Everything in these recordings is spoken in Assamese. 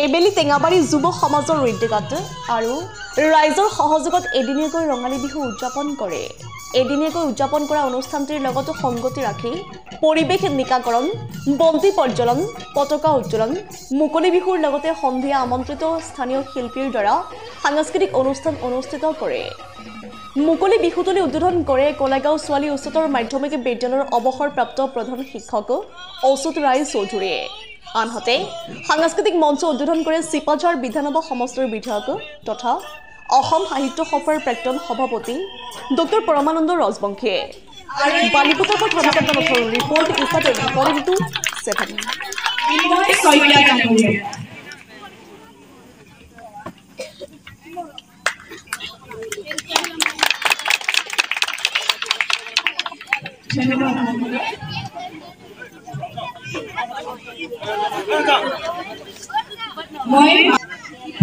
এইবেলি টেঙাবাৰী যুৱ সমাজৰ উদ্যোগত আৰু ৰাইজৰ সহযোগত এদিনীয়াকৈ ৰঙালী বিহু উদযাপন কৰে। এদিনীয়াকৈ উদযাপন কৰা অনুষ্ঠানটিৰ লগত সংগতি ৰাখি পৰিৱেশ নিকাকৰণ, বন্তি প্ৰজ্বলন, পতাকা উত্তোলন, মুকলি বিহুৰ লগতে সন্ধিয়া আমন্ত্ৰিত স্থানীয় শিল্পীৰ দ্বাৰা সাংস্কৃতিক অনুষ্ঠান অনুষ্ঠিত কৰে। মুকলি বিহুতলী উদ্বোধন কৰে কলাগাঁও ছোৱালী উচ্চতৰ মাধ্যমিক বিদ্যালয়ৰ অৱসৰপ্ৰাপ্ত প্ৰধান শিক্ষক অচ্যুত ৰায় চৌধুৰীয়ে। আনহাতে সাংস্কৃতিক মঞ্চ উদ্বোধন কৰে চিপাঝাৰ বিধানসভা সমষ্টিৰ বিধায়ক তথা অসম সাহিত্য সভাৰ প্ৰাক্তন সভাপতি ডক্টৰ পৰমানন্দ ৰাজবংশীয়ে। বালিপুতাকৰ ধৰ্মকান্তনাথৰ ৰিপৰ্ট ইফাতে ৰিপৰ্টিং টু 7।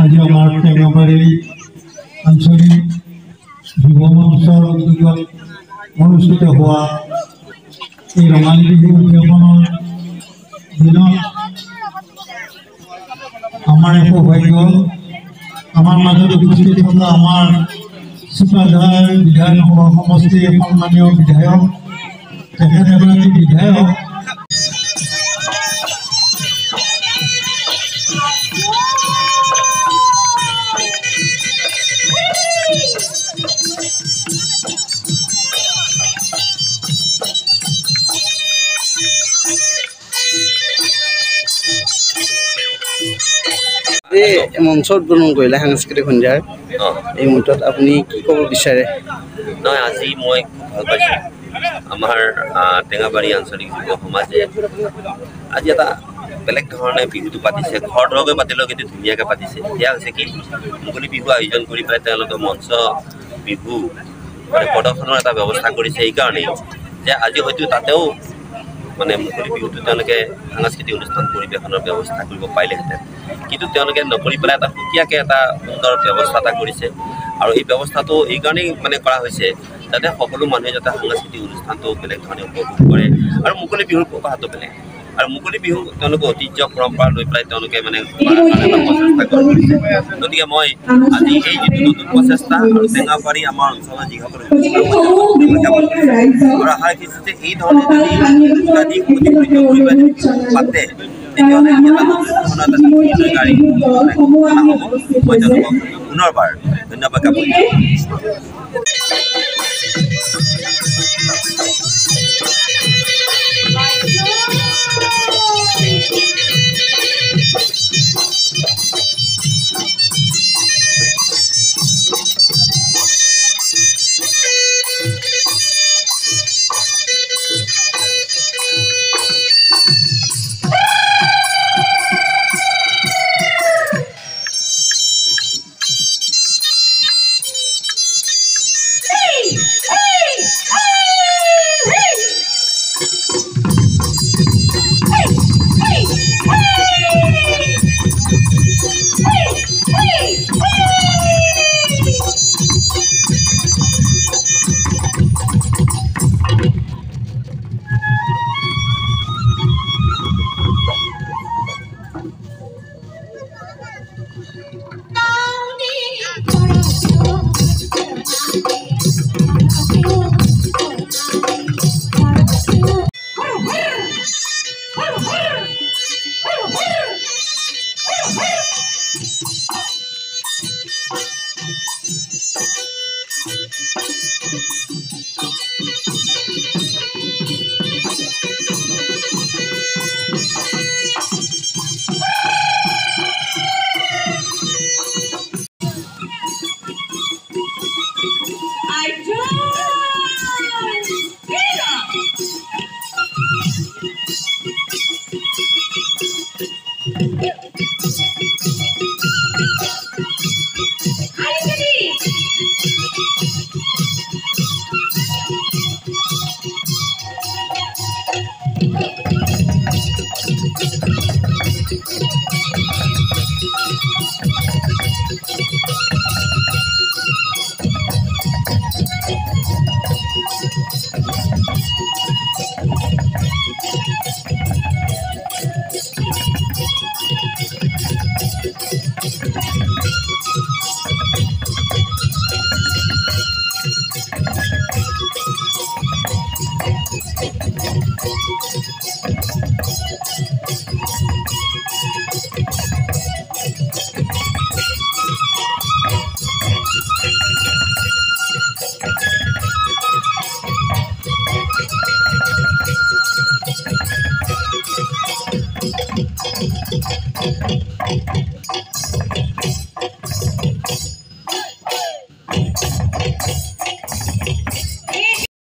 আজি আমাৰ টেঙাবাৰী আঞ্চলিক যুৱ মঞ্চৰ উদ্যোগত অনুষ্ঠিত হোৱা এই ৰঙালী বিহু উদযাপনৰ দিনত আমাৰ সৌভাগ্য আমাৰ মাজত উপস্থিত থকা আমাৰ চিপাঝাৰ বিধানসভা সমষ্টিৰ সন্মানীয় বিধায়ক তেখেত এগৰাকী বিধায়ক মঞ্চ উদ্বোধন কৰিলে সাংস্কৃতিক সন্ধ্যাৰ এই মুহূৰ্তত আপুনি কি ক'ব বিচাৰে? নহয়, আজি মই ভাল পাইছোঁ। আমাৰ টেঙাবাৰী আঞ্চলিক যুৱ সমাজে আজি এটা বেলেগ ধৰণে বিহুটো পাতিছে। ঘৰ দৰকৈ পাতিলেও কিন্তু ধুনীয়াকৈ পাতিছে। সেয়া হৈছে কি মুকলি বিহু আয়োজন কৰি পেলাই তেওঁলোকে মঞ্চ বিহু মানে প্ৰদৰ্শনৰ এটা ব্যৱস্থা কৰিছে। এইকাৰণেই যে আজি হয়তো তাতেও মানে মুকলি বিহুটো তেওঁলোকে সাংস্কৃতিক অনুষ্ঠান পৰিৱেশনৰ ব্যৱস্থা কৰিব পাৰিলেহেঁতেন, কিন্তু তেওঁলোকে নকৰি পেলাই এটা সুকীয়াকৈ এটা সুন্দৰ ব্যৱস্থা এটা কৰিছে। আৰু এই ব্যৱস্থাটো এইকাৰণেই মানে কৰা হৈছে যাতে সকলো মানুহে যাতে সাংস্কৃতিক অনুষ্ঠানটো বেলেগ ধৰণে উপভোগ কৰে। আৰু মুকলি বিহুৰ প্ৰকাশটো বেলেগ, আৰু মুকলি বিহু তেওঁলোকে ঐতিহ্য পৰম্পৰা লৈ পেলাই তেওঁলোকে মানে প্ৰচেষ্টা কৰিছে। গতিকে মই আজি এই যিটো নতুন প্ৰচেষ্টা আৰু টেঙাবাৰী আমাৰ অঞ্চলৰ যিসকলে আৰু আশা ৰাখিছোঁ যে এই ধৰণে যদি পাতে তেতিয়াহ'লে এটা নতুন ধৰণৰ এটা গাড়ী হ'ব। মই তেওঁলোকক পুনৰবাৰ ধন্যবাদ জ্ঞাপন কৰিছোঁ।